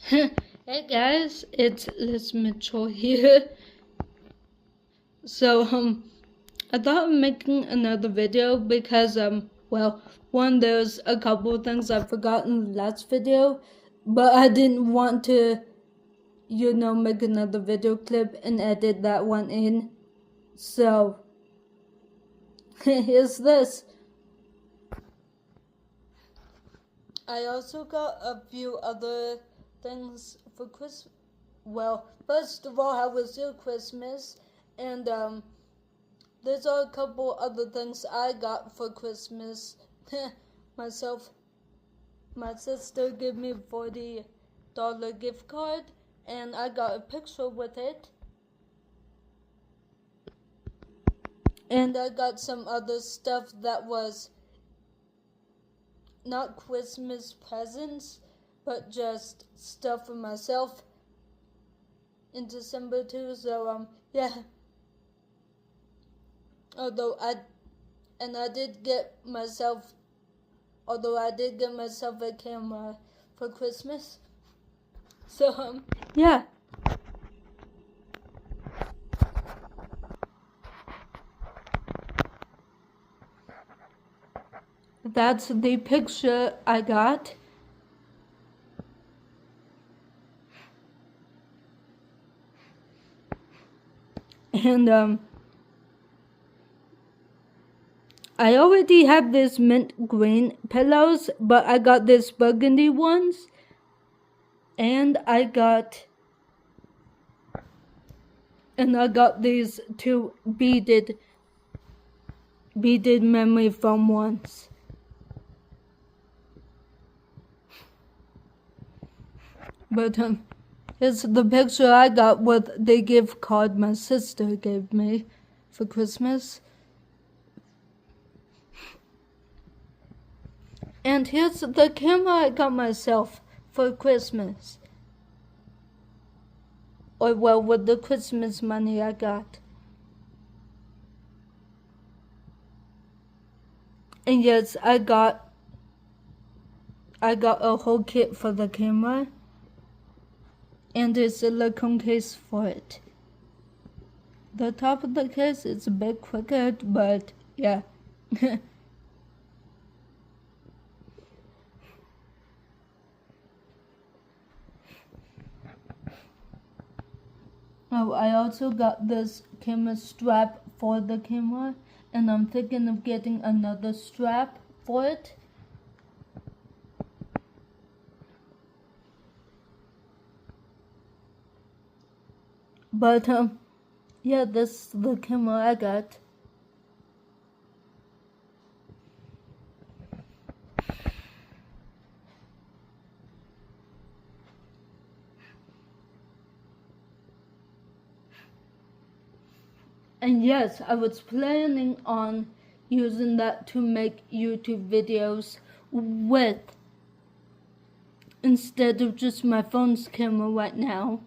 Hey guys, it's Liz Mitchell here. So I thought of making another video because one, there's a couple of things I forgot in the last video, but I didn't want to make another video clip and edit that one in. So here's this. I also got a few other things for Christmas. Well, first of all, how was your Christmas? And there's a couple other things I got for Christmas. My sister gave me a $40 gift card, and I got a picture with it. And I got some other stuff that was not Christmas presents, but just stuff for myself in December too. So yeah. Although I did get myself a camera for Christmas. So yeah. That's the picture I got. And I already have this mint green pillows, but I got this burgundy ones. And I got these two beaded memory foam ones. But here's the picture I got with the gift card my sister gave me for Christmas. And here's the camera I got myself for Christmas. Or well, with the Christmas money I got. And yes, I got a whole kit for the camera. And a silicone case for it. The top of the case is a bit crooked, but yeah. Oh, I also got this camera strap for the camera, and I'm thinking of getting another strap for it. But yeah, this is the camera I got. And yes, I was planning on using that to make YouTube videos with, instead of just my phone's camera right now.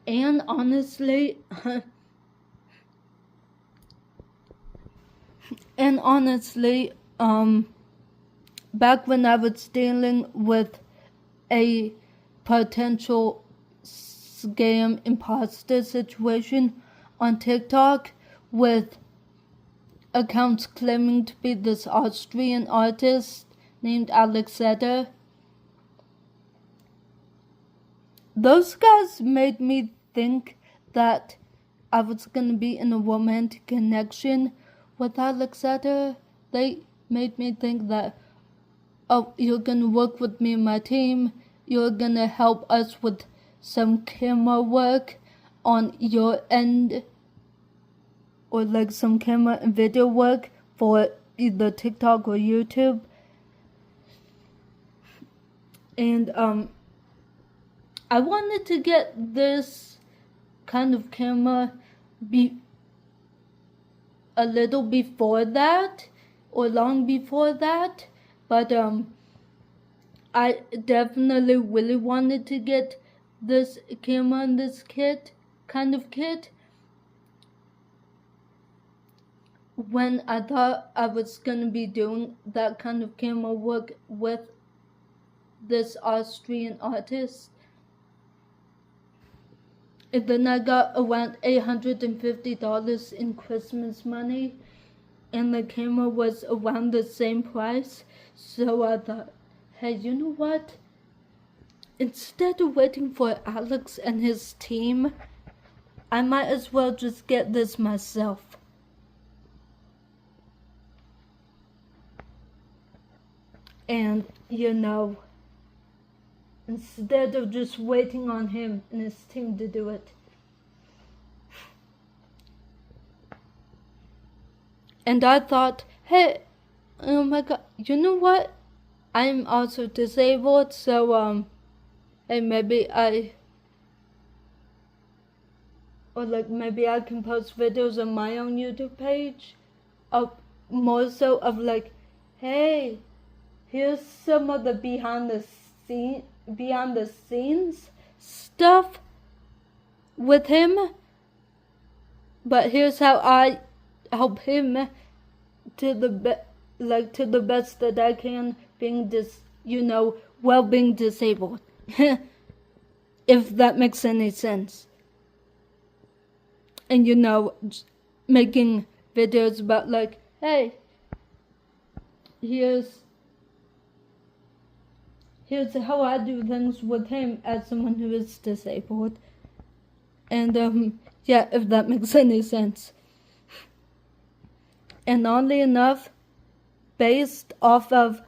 And honestly, back when I was dealing with a potential scam imposter situation on TikTok with accounts claiming to be this Austrian artist named Alexander, those guys made me think that I was gonna be in a romantic connection with Alexander. They made me think that, oh, you're gonna work with me and my team, you're gonna help us with some camera work on your end, or like some camera and video work for either TikTok or YouTube. And I wanted to get this kind of camera a little before that, or long before that, but I definitely really wanted to get this camera and this kit when I thought I was gonna be doing that kind of camera work with this Austrian artist. And then I got around $850 in Christmas money, and the camera was around the same price. So I thought, hey, you know what? Instead of waiting for Alex and his team, I might as well just get this myself. And, instead of just waiting on him and his team to do it. And I thought, hey, oh my god, you know what? I'm also disabled, so, hey, maybe I can post videos on my own YouTube page. More so of like, hey, here's some of the behind the scenes stuff with him, but here's how I help him to the best that I can, being being disabled. If that makes any sense. And making videos about like, hey, here's how I do things with him as someone who is disabled. And yeah, if that makes any sense. And oddly enough, based off of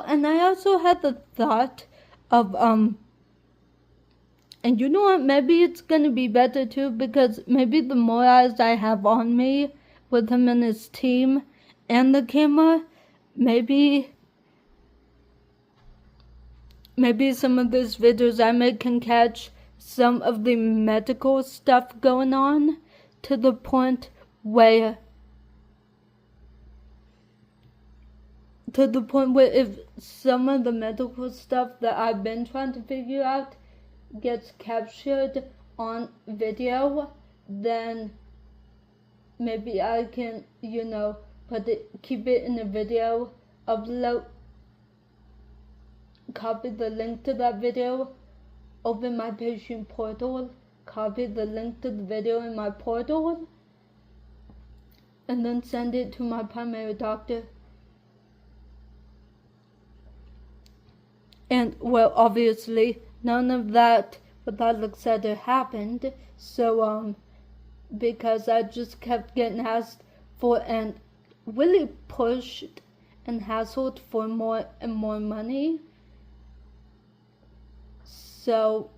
and I also had the thought of and you know what, maybe it's gonna be better too, because maybe the more eyes I have on me with him and his team and the camera, maybe some of these videos I make can catch some of the medical stuff going on, to the point where if some of the medical stuff that I've been trying to figure out gets captured on video, then maybe I can, keep it in a video, copy the link to that video, open my patient portal, copy the link to the video in my portal, and then send it to my primary doctor. And, obviously, none of that with Alexander happened, so, because I just kept getting asked for and really pushed and hassled for more and more money. So,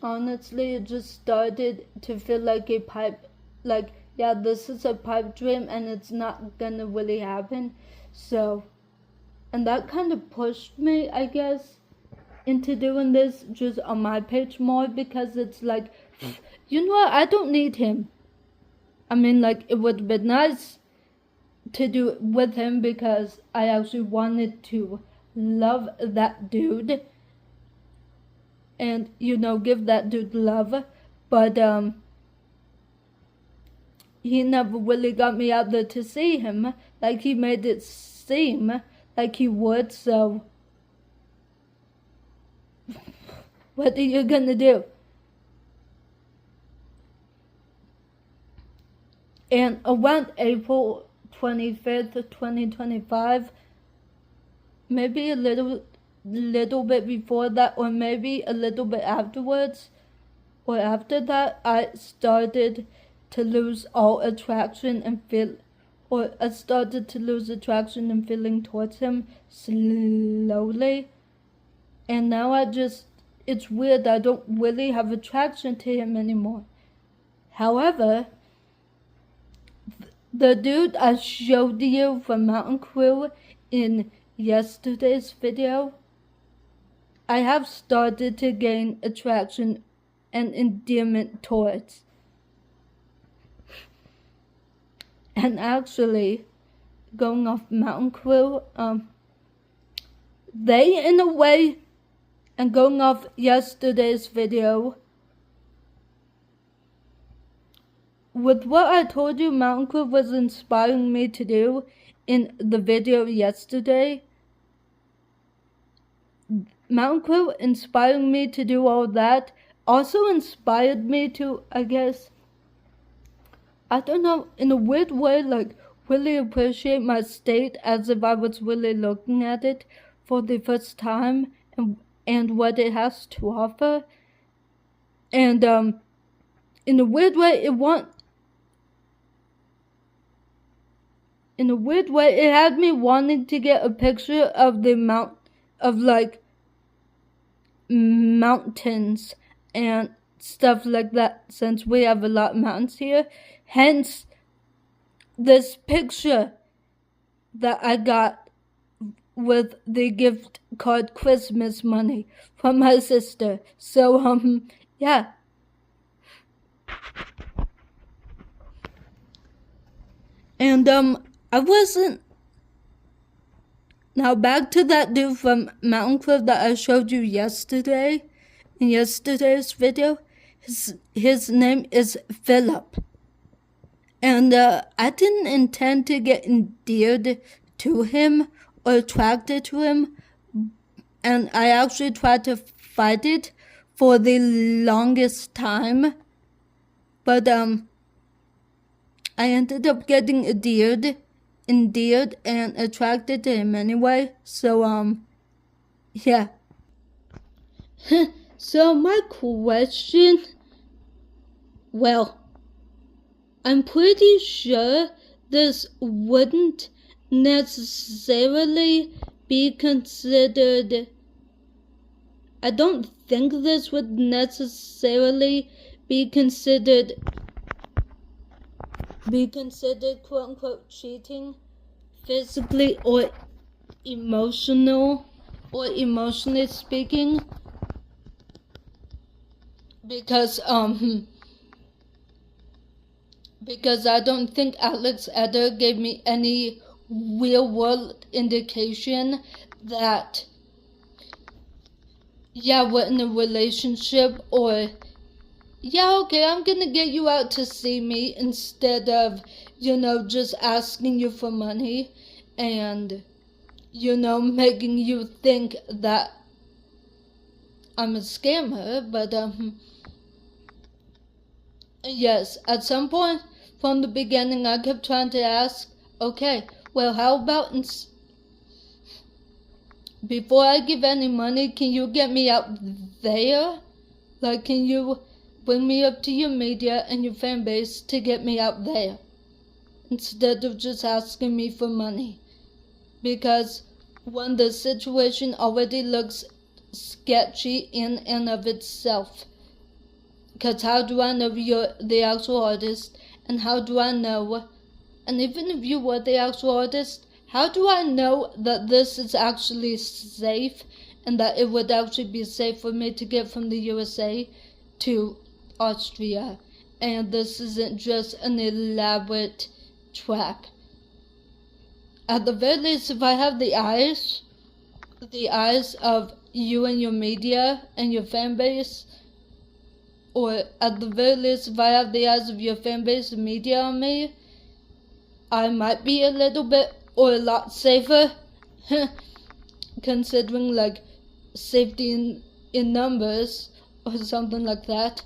honestly, it just started to feel like a pipe, like, yeah, this is a pipe dream and it's not gonna really happen. So, and that kind of pushed me, I guess, into doing this just on my page more, because it's like, you know what, I don't need him. I mean, like, it would be nice to do it with him, because I actually wanted to love that dude and, give that dude love, but, he never really got me out there to see him, like he made it seem like he would, so what are you gonna do? And around April 25th, 2025, maybe a little bit before that, or maybe a little bit afterwards, or after that, I started to lose all attraction and I started to lose attraction and feeling towards him slowly. And now it's weird, I don't really have attraction to him anymore. However, the dude I showed you from Mountain Crew in yesterday's video, I have started to gain attraction and endearment towards. And actually, going off Mountain Crew, they, in a way, and going off yesterday's video, with what I told you Mountain Cliff was inspiring me to do in the video yesterday, Mountain Cliff inspiring me to do all that also inspired me to, I guess, I don't know, in a weird way, like, really appreciate my state as if I was really looking at it for the first time and what it has to offer. And in a weird way, it had me wanting to get a picture of the mountains and stuff like that, since we have a lot of mountains here. Hence, this picture that I got with the gift card Christmas money from my sister. So, yeah. And, I wasn't. Now back to that dude from Mountain Cliff that I showed you yesterday, in yesterday's video. His name is Philip. And I didn't intend to get endeared to him or attracted to him. And I actually tried to fight it for the longest time. But I ended up getting endeared and attracted to him anyway. So yeah. So my question, well, I'm pretty sure this wouldn't necessarily be considered, I don't think this would necessarily be considered quote unquote cheating, physically or emotionally speaking, because I don't think Alex ever gave me any real world indication that, yeah, we're in a relationship, or, yeah, okay, I'm gonna get you out to see me, instead of, just asking you for money and, making you think that I'm a scammer. But, yes, at some point from the beginning, I kept trying to ask, okay, well, how about before I give any money, can you get me out there? Like, can you bring me up to your media and your fan base to get me out there, instead of just asking me for money? Because when the situation already looks sketchy in and of itself. Because how do I know you're the actual artist? And how do I know, and even if you were the actual artist, how do I know that this is actually safe, and that it would actually be safe for me to get from the USA to Austria, and this isn't just an elaborate trap? At the very least, if I have the eyes of you and your media and your fan base, or at the very least, if I have the eyes of your fan base and media on me, I might be a little bit or a lot safer, considering like safety in numbers or something like that.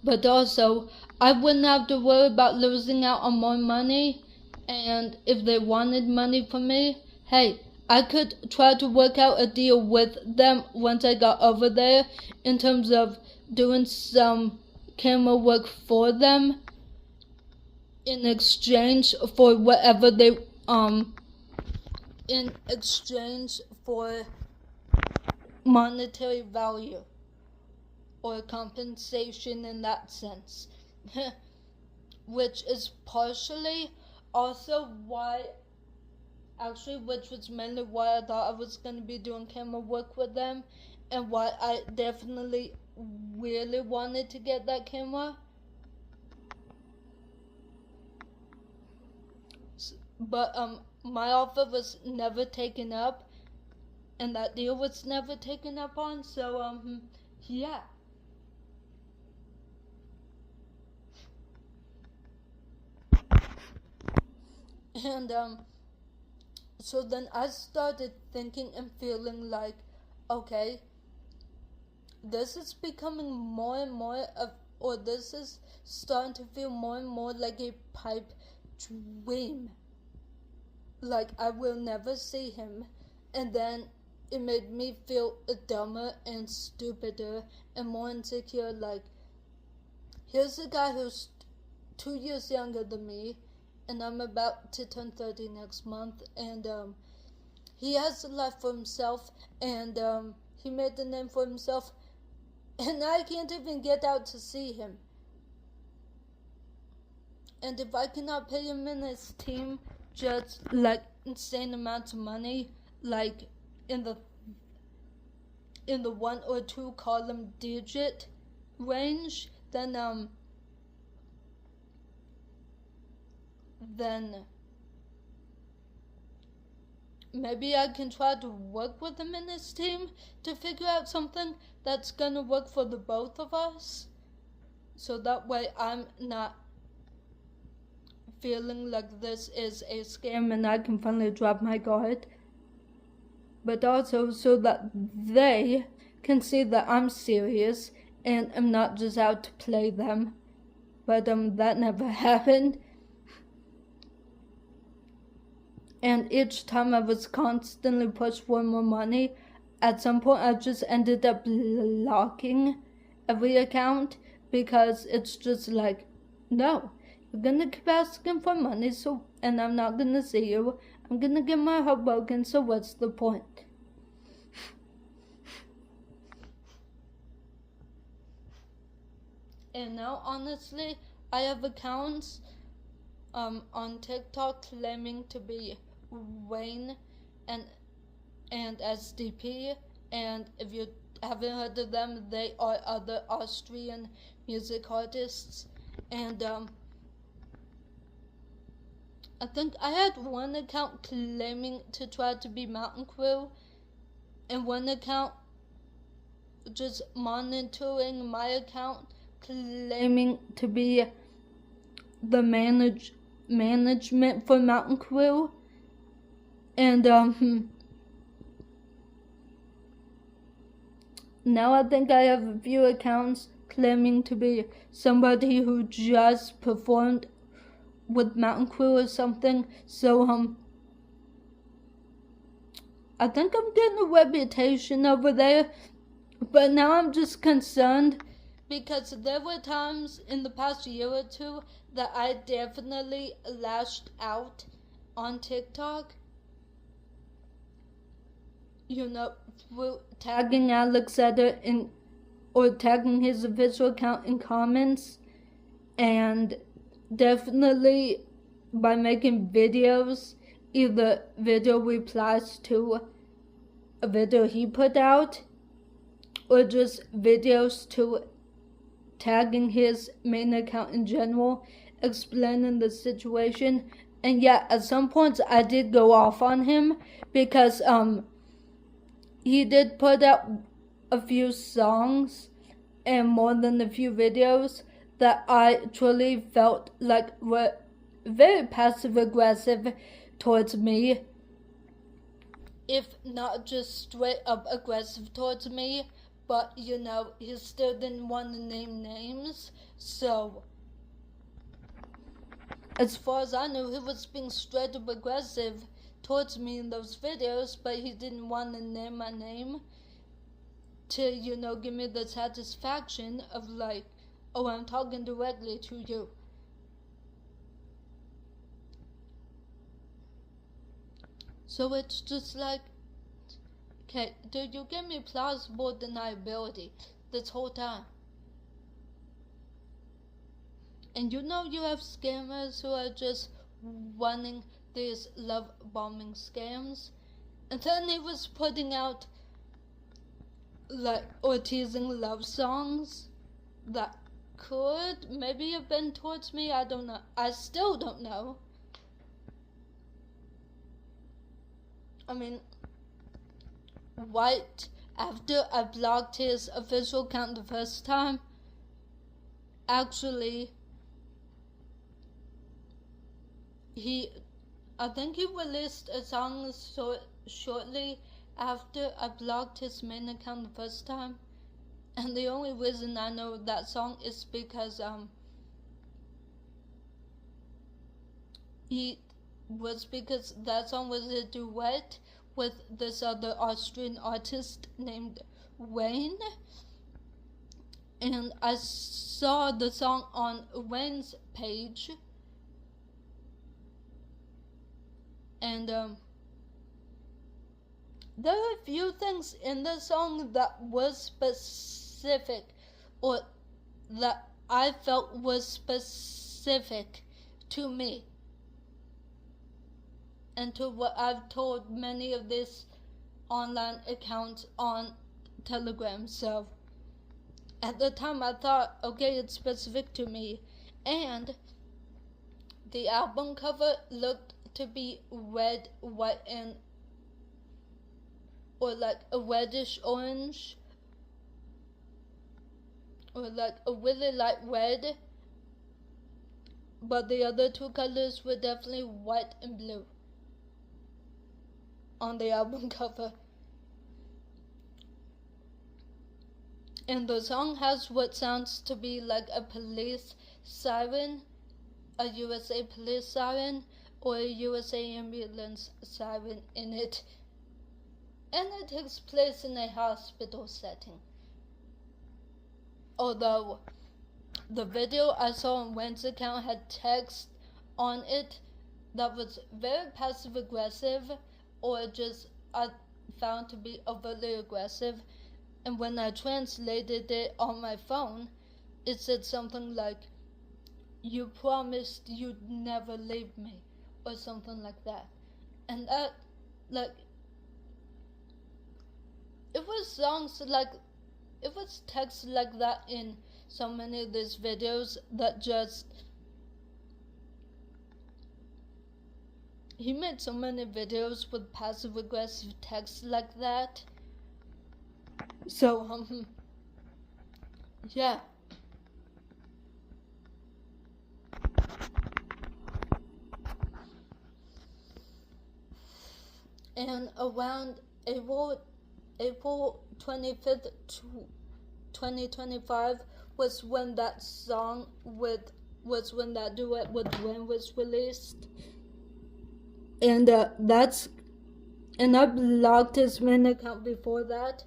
But also, I wouldn't have to worry about losing out on more money, and if they wanted money from me, hey, I could try to work out a deal with them once I got over there, in terms of doing some camera work for them in exchange for whatever they in exchange for monetary value or compensation in that sense. Which is partially also why, actually, which was mainly why I thought I was going to be doing camera work with them, and why I definitely really wanted to get that camera. But my offer was never taken up, and that deal was never taken up on, so yeah. And so then I started thinking and feeling like, okay, this is becoming more and more or this is starting to feel more and more like a pipe dream. Like I will never see him. And then it made me feel dumber and stupider and more insecure. Like, here's a guy who's 2 years younger than me, and I'm about to turn 30 next month, and he has a life for himself, and he made a name for himself, and I can't even get out to see him. And if I cannot pay him in his team just like insane amounts of money, like in the 1 or 2 column digit range, then maybe I can try to work with him in his team to figure out something that's gonna work for the both of us. So that way I'm not feeling like this is a scam and I can finally drop my guard. But also so that they can see that I'm serious and I'm not just out to play them. But that never happened. And each time I was constantly pushed for more money, at some point I just ended up blocking every account because it's just like, no, you're gonna keep asking for money, so, and I'm not gonna see you. I'm gonna get my heart broken, so what's the point? And now, honestly, I have accounts on TikTok claiming to be Wayne and SDP, and if you haven't heard of them, they are other Austrian music artists. And I think I had one account claiming to try to be Mountain Crew, and one account just monitoring my account claiming to be the management for Mountain Crew. And now I think I have a few accounts claiming to be somebody who just performed with Mountain Crew or something. So I think I'm getting a reputation over there, but now I'm just concerned because there were times in the past year or 2 that I definitely lashed out on TikTok, you know, through tagging Alexander or tagging his official account in comments, and definitely by making videos, either video replies to a video he put out, or just videos to tagging his main account in general, explaining the situation. And yeah, at some points I did go off on him because he did put out a few songs and more than a few videos that I truly felt like were very passive aggressive towards me, if not just straight up aggressive towards me. But, you know, he still didn't want to name names, so as far as I knew, he was being straight up aggressive towards me in those videos, but he didn't want to name my name to, you know, give me the satisfaction of like, oh, I'm talking directly to you. So it's just like, okay, dude, you give me plausible deniability this whole time. And you know you have scammers who are just running these love bombing scams. And then he was putting out like or teasing love songs that could maybe have been towards me. I don't know. I still don't know. I mean, right after I blocked his official account the first time, actually he I think he released a song shortly after I blocked his main account the first time. And the only reason I know that song is because that song was a duet with this other Austrian artist named Wayne. And I saw the song on Wayne's page. And there are a few things in the song that was specific, or that I felt was specific to me and to what I've told many of these online accounts on Telegram. So at the time I thought, okay, it's specific to me. And the album cover looked to be red, white, and or like a reddish orange, or like a really light red, but the other two colors were definitely white and blue on the album cover. And the song has what sounds to be like a police siren, a USA police siren, or a USA ambulance siren in it. And it takes place in a hospital setting. Although the video I saw on Wayne's account had text on it that was very passive aggressive, or just I found to be overly aggressive. And when I translated it on my phone, it said something like, "You promised you'd never leave me," or something like that. And that, like, it was text like that in so many of these videos that just, he made so many videos with passive aggressive text like that. So, yeah. And around April 25th, 2025 was when that duet with Wayne was released. And and I blocked his main account before that.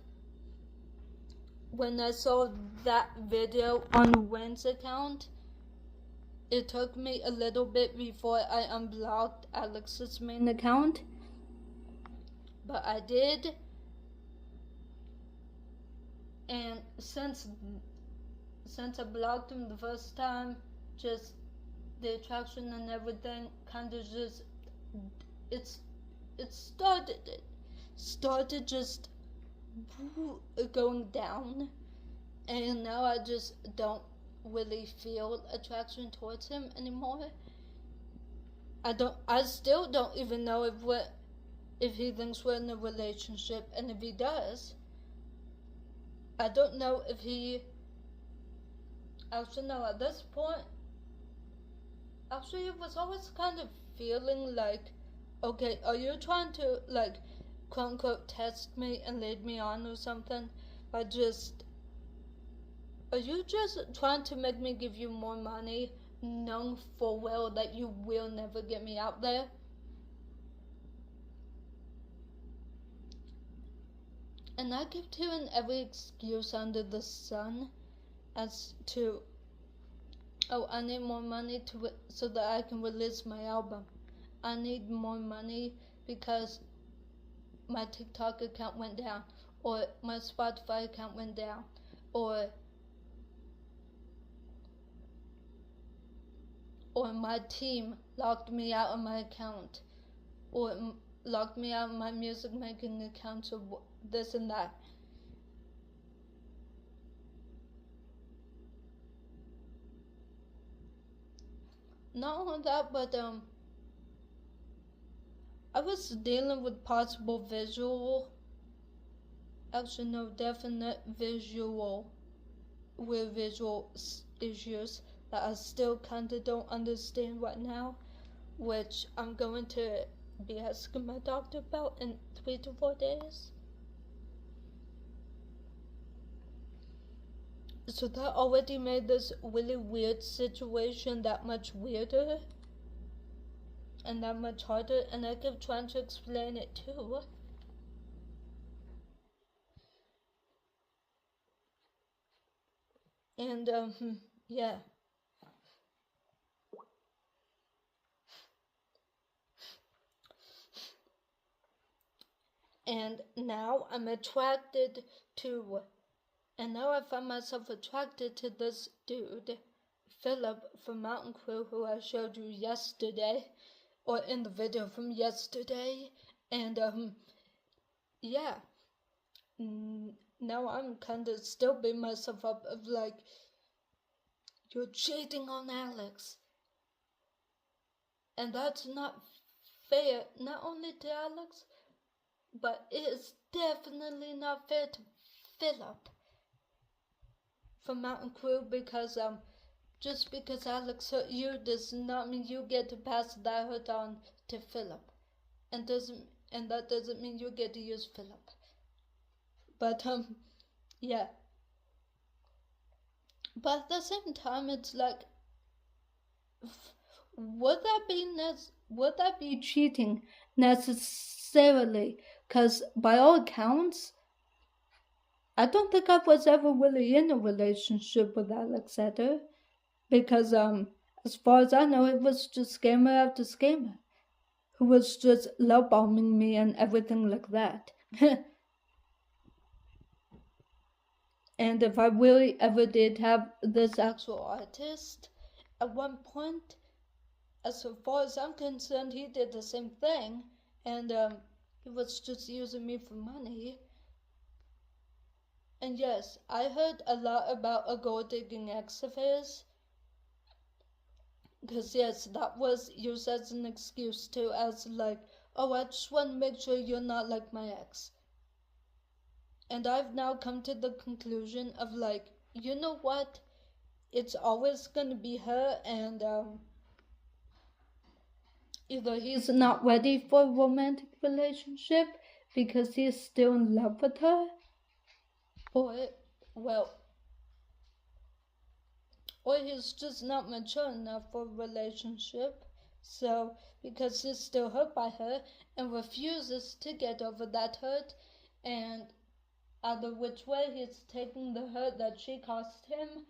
When I saw that video on Wayne's account, it took me a little bit before I unblocked Alex's main account. But I did. And since I blocked him the first time, just the attraction and everything kind of just, it started just going down, and now I just don't really feel attraction towards him anymore. I still don't even know if he thinks we're in a relationship, and if he does, I don't know if he, actually no, at this point, actually it was always kind of feeling like, okay, are you trying to, like, quote unquote test me and lead me on or something, are you just trying to make me give you more money, knowing full well that you will never get me out there? And I give him every excuse under the sun as to, oh, I need more money so that I can release my album. I need more money because my TikTok account went down, or my Spotify account went down, or my team locked me out of my account, or locked me out of my music making account, so this and that. Not only that, but I was dealing with definite visual issues that I still kinda don't understand right now. which I'm going to be asking my doctor about in 3 to 4 days. So that already made this really weird situation that much weirder and that much harder, and I kept trying to explain it too. And yeah. And now I'm attracted to, and now I find myself attracted to this dude, Philip from Mountain Crew, who I showed you yesterday, or in the video from yesterday. And yeah, now I'm kind of still beating myself up of like, you're cheating on Alex. And that's not fair, not only to Alex, but it is definitely not fair to Philip from Mountain Crew, because just because Alex hurt you does not mean you get to pass that hurt on to Philip, and that doesn't mean you get to use Philip. But yeah. But at the same time, it's like, would that be cheating necessarily? Because by all accounts, I don't think I was ever really in a relationship with Alexander, because as far as I know, it was just scammer after scammer who was just love bombing me and everything like that. And if I really ever did have this actual artist, at one point, as far as I'm concerned, he did the same thing, and he was just using me for money. And yes, I heard a lot about a gold digging ex of his, because yes, that was used as an excuse too, as like, oh, I just want to make sure you're not like my ex. And I've now come to the conclusion of like, you know what? It's always gonna be her, and either he's not ready for a romantic relationship because he's still in love with her, or, well, or he's just not mature enough for a relationship. So, because he's still hurt by her and refuses to get over that hurt, and either which way he's taking the hurt that she caused him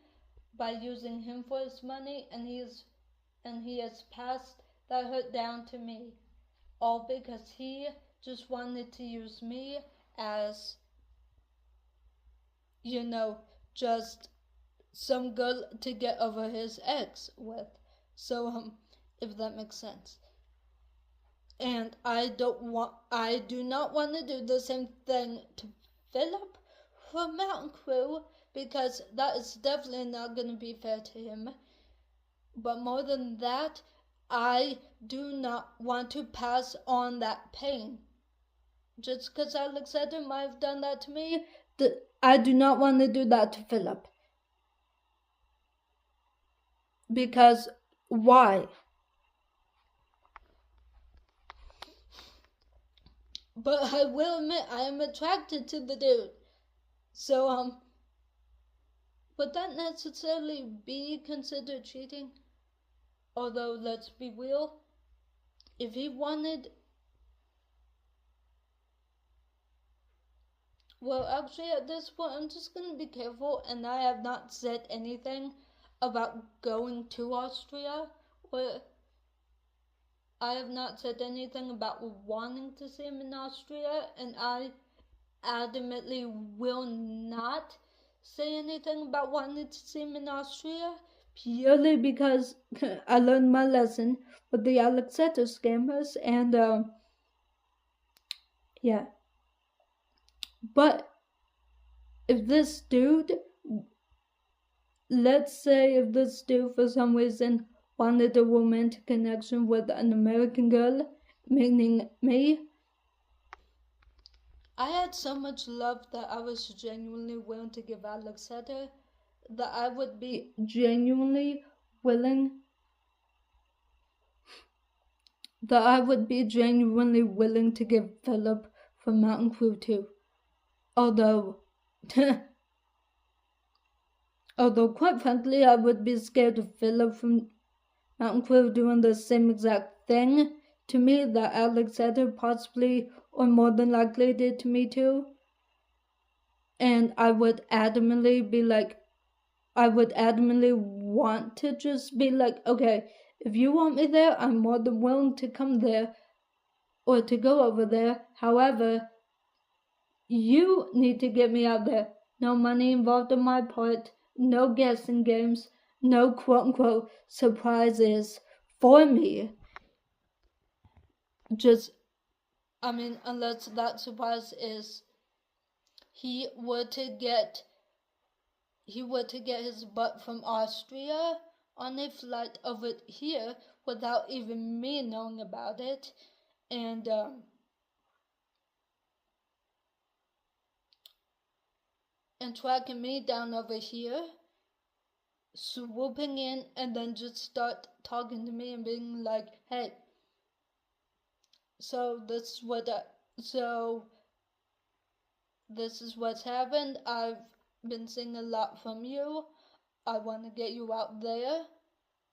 by using him for his money, and he has passed that hurt down to me, all because he just wanted to use me as, you know, just some girl to get over his ex with. So if that makes sense. And I do not want to do the same thing to Philip from Mountain Crew, because that is definitely not going to be fair to him. But more than that, I do not want to pass on that pain. Just because Alexander might have done that to me, I do not want to do that to Philip. Because why? But I will admit, I am attracted to the dude. So, would that necessarily be considered cheating? Although, let's be real, if he wanted... Well, actually, at this point, I'm just going to be careful, and I have not said anything about going to Austria, or I have not said anything about wanting to see him in Austria, and I adamantly will not say anything about wanting to see him in Austria, purely because I learned my lesson with the Alexander scammers, and yeah. But if this dude, let's say if this dude for some reason wanted a romantic connection with an American girl, meaning me, I had so much love that I was genuinely willing to give Alexander, that I would be genuinely willing that I would be genuinely willing to give Philip from Mountain Crew too. Although quite frankly, I would be scared of Philip from Mountain Crew doing the same exact thing to me that Alexander possibly or more than likely did to me too. And I would adamantly want to just be like, okay, if you want me there, I'm more than willing to come there or to go over there. However, you need to get me out there. No money involved on my part, no guessing games, no quote-unquote surprises for me. Unless that surprise is he were to get his butt from Austria on a flight over here without even me knowing about it, and tracking me down over here, swooping in, and then just start talking to me and being like, hey, so this is what's happened. I've been seeing a lot from you. I want to get you out there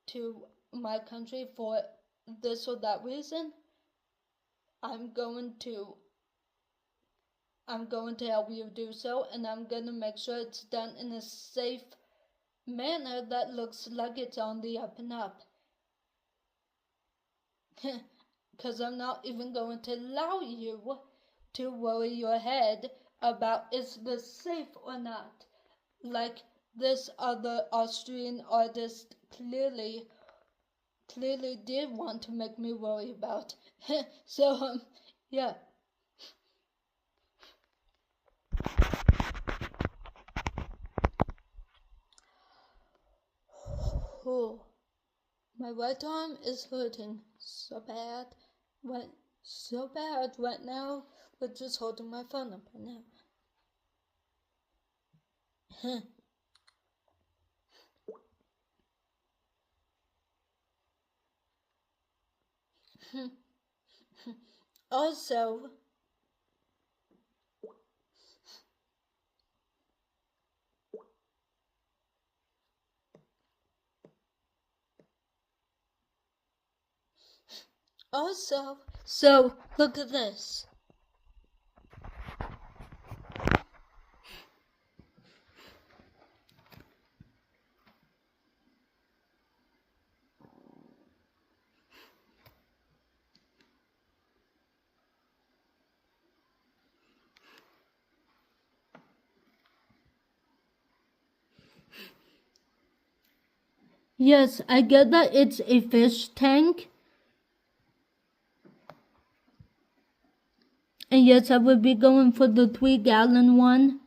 to my country for this or that reason. I'm going to help you do so, and I'm going to make sure it's done in a safe manner that looks like it's on the up and up. Because I'm not even going to allow you to worry your head about is this safe or not. Like this other Austrian artist clearly did want to make me worry about. So, yeah. Oh, my right arm is hurting so bad right now with just holding my phone up right now. Also, so look at this. Yes, I get that it's a fish tank. And yes, I would be going for the 3-gallon one.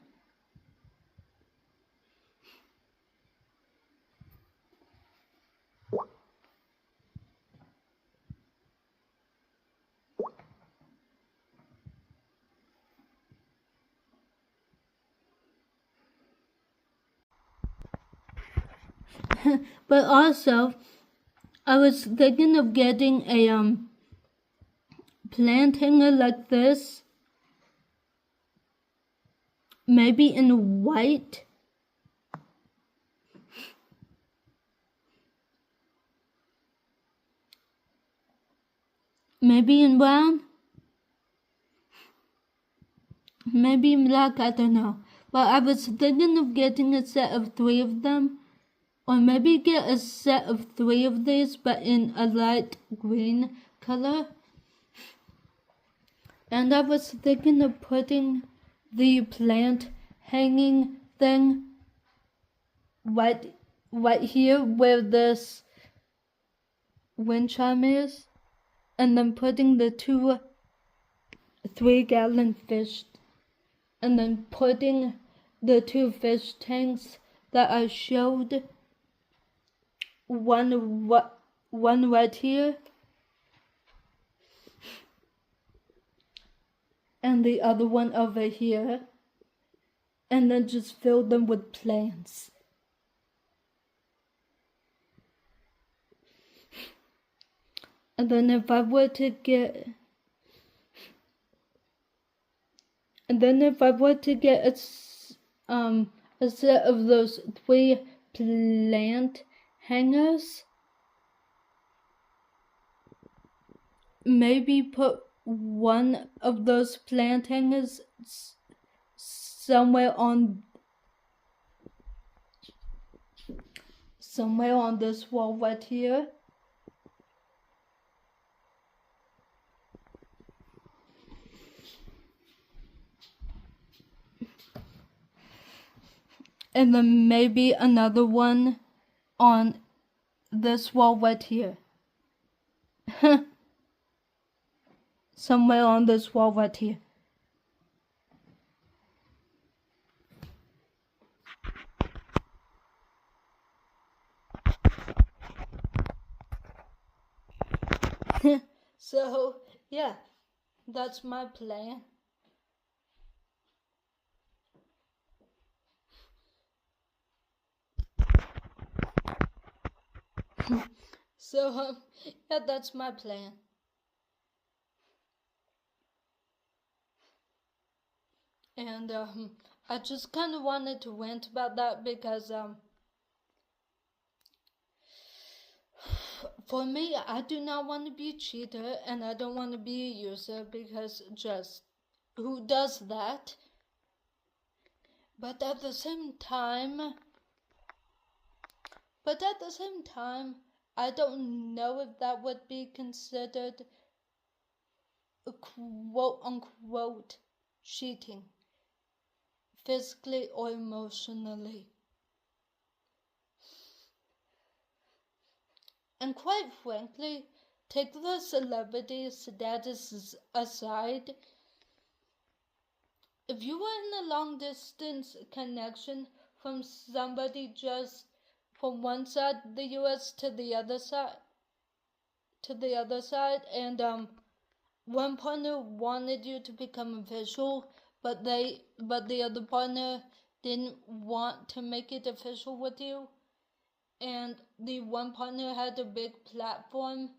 But also, I was thinking of getting a plant hanger like this, maybe in white, maybe in brown, maybe in black, I don't know. But I was thinking of getting a set of 3 of them, or maybe get a set of 3 of these but in a light green color. And I was thinking of putting the plant hanging thing right here where this wind chime is, and then putting the 2 3-gallon fish, and then putting the 2 fish tanks that I showed, one right here and the other one over here, and then just fill them with plants. And then if I were to get a set of those 3 plant hangers, maybe put one of those plant hangers somewhere on this wall right here. And then maybe another one on this wall right here. Somewhere on this wall right here. So, yeah, that's my plan. So, yeah, that's my plan. And I just kind of wanted to rant about that because for me, I do not want to be a cheater and I don't want to be a user, because just who does that? But at the same time, I don't know if that would be considered a quote unquote cheating, physically or emotionally. And quite frankly, take the celebrity status aside. If you were in a long distance connection from somebody just from one side of the US to the other side, and one partner wanted you to become official, but the other partner didn't want to make it official with you, and the one partner had a big platform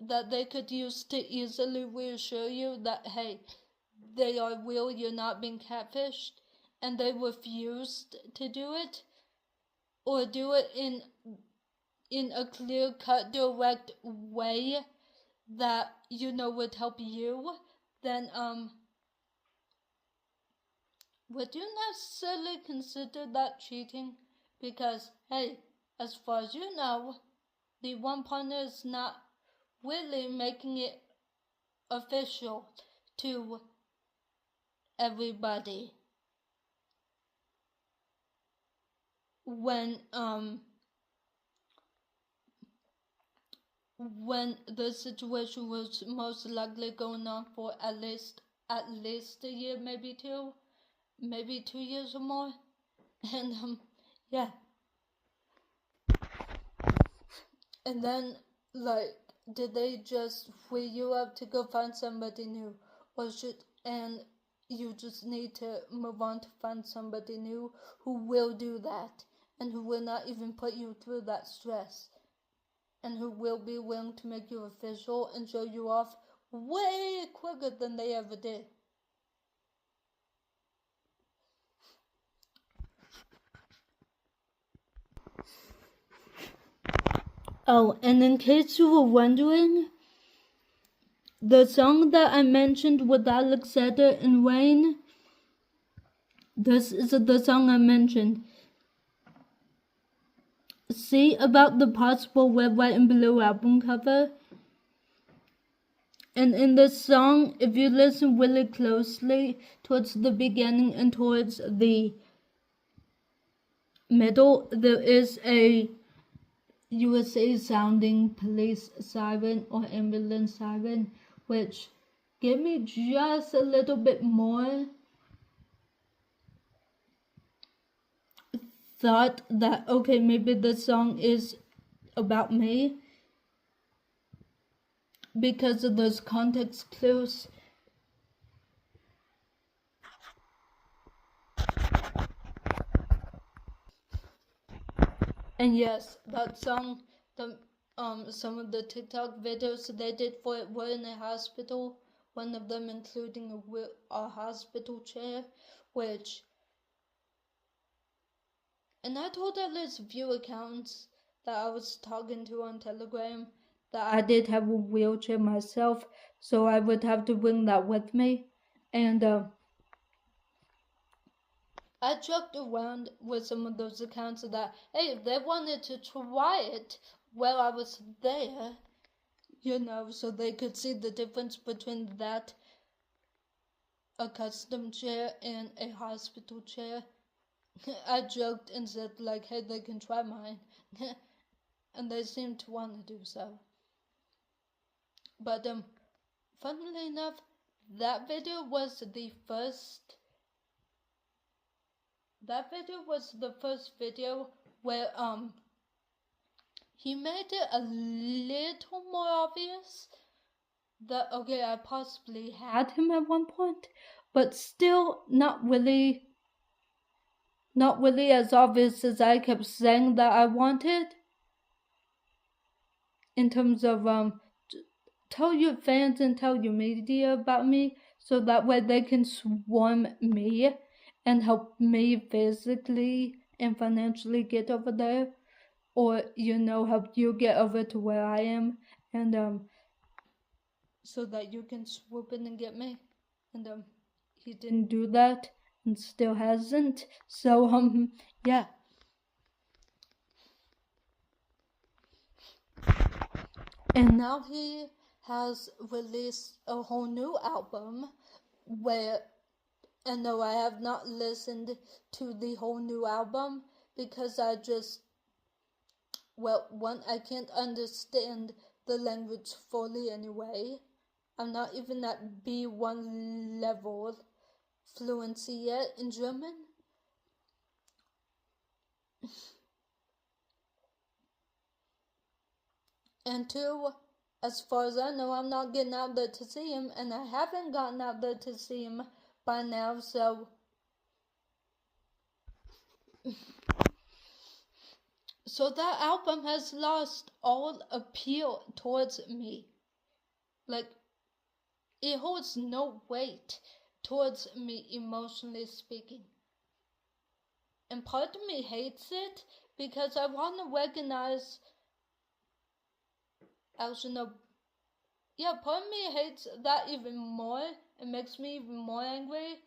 that they could use to easily reassure you that, hey, they are real, you're not being catfished, and they refused to do it, or do it in a clear-cut, direct way that would help you, then would you necessarily consider that cheating? Because, hey, as far as you know, the one partner is not really making it official to everybody. When the situation was most likely going on for at least a year, maybe 2 years or more. And yeah. And then, like, did they just free you up to go find somebody new, and you just need to move on to find somebody new who will do that, and who will not even put you through that stress, and who will be willing to make you official and show you off way quicker than they ever did? Oh, and in case you were wondering, the song that I mentioned with Alexander and Wayne, this is the song I mentioned. See about the possible red, white, and blue album cover? And in this song, if you listen really closely towards the beginning and towards the middle, there is a USA sounding police siren or ambulance siren, which gave me just a little bit more thought that, okay, maybe this song is about me, because of those context clues. And yes, that song, some of the TikTok videos they did for it were in a hospital. One of them including a hospital chair, which, and I told at least a few accounts that I was talking to on Telegram that I did have a wheelchair myself, so I would have to bring that with me. And I joked around with some of those accounts that, hey, if they wanted to try it while I was there, so they could see the difference between that, a custom chair, and a hospital chair. I joked and said, like, hey, they can try mine. And they seemed to want to do so. But, funnily enough, that video was the first video where, he made it a little more obvious that, okay, I possibly had him at one point, but still not really as obvious as I kept saying that I wanted. In terms of, tell your fans and tell your media about me, so that way they can swarm me and help me physically and financially get over there, or help you get over to where I am, and so that you can swoop in and get me. And he didn't do that and still hasn't, so yeah. And now he has released a whole new album and no, I have not listened to the whole new album because I can't understand the language fully anyway. I'm not even at B1 level fluency yet in German. And two, as far as I know, I'm not getting out there to see him, and I haven't gotten out there to see him by now, so that album has lost all appeal towards me. Like, it holds no weight towards me, emotionally speaking. And part of me hates it because I want to recognize, actually no, yeah, part of me hates that even more. It makes me even more angry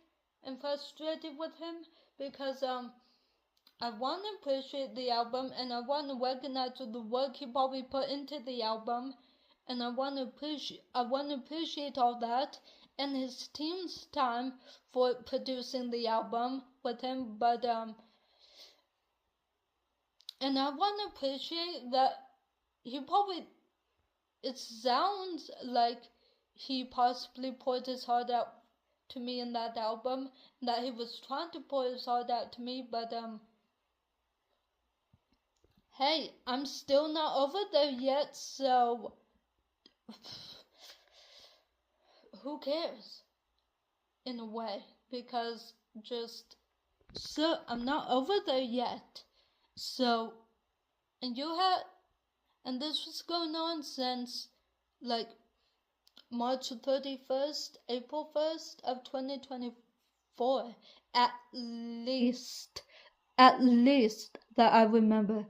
and frustrated with him because I want to appreciate the album, and I want to recognize the work he probably put into the album, and I want to appreciate all that and his team's time for producing the album with him. But and I want to appreciate that it sounds like he possibly poured his heart out to me in that album, that he was trying to pour his heart out to me, but hey, I'm still not over there yet, so who cares? In a way, because I'm not over there yet. So, and this was going on since like March 31st, April 1st of 2024, at least that I remember.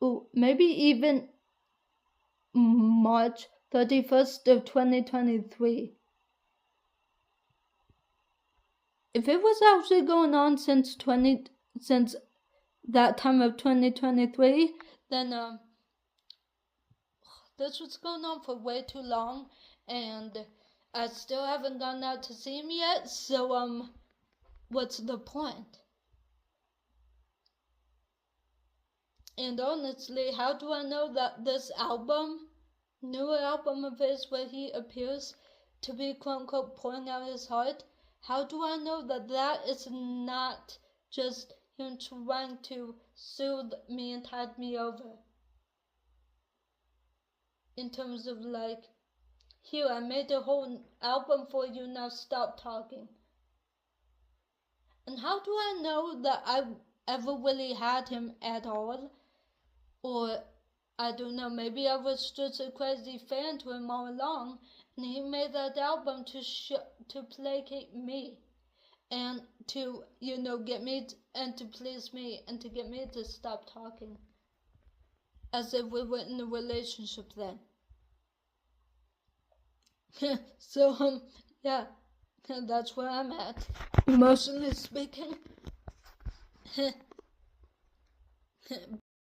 Ooh, maybe even March 31st of 2023. If it was actually going on since that time of 2023, then this was going on for way too long, and I still haven't gone out to see him yet, so what's the point? And honestly, how do I know that this newer album of his where he appears to be quote-unquote pouring out his heart, how do I know that is not just him trying to soothe me and tide me over? In terms of like, here, I made a whole album for you, now stop talking. And how do I know that ever really had him at all. Or, I don't know, maybe I was just a crazy fan to him all along, and he made that album to placate me, and to, get me and to please me, and to get me to stop talking, as if we were in a relationship then. So, yeah, that's where I'm at, emotionally speaking.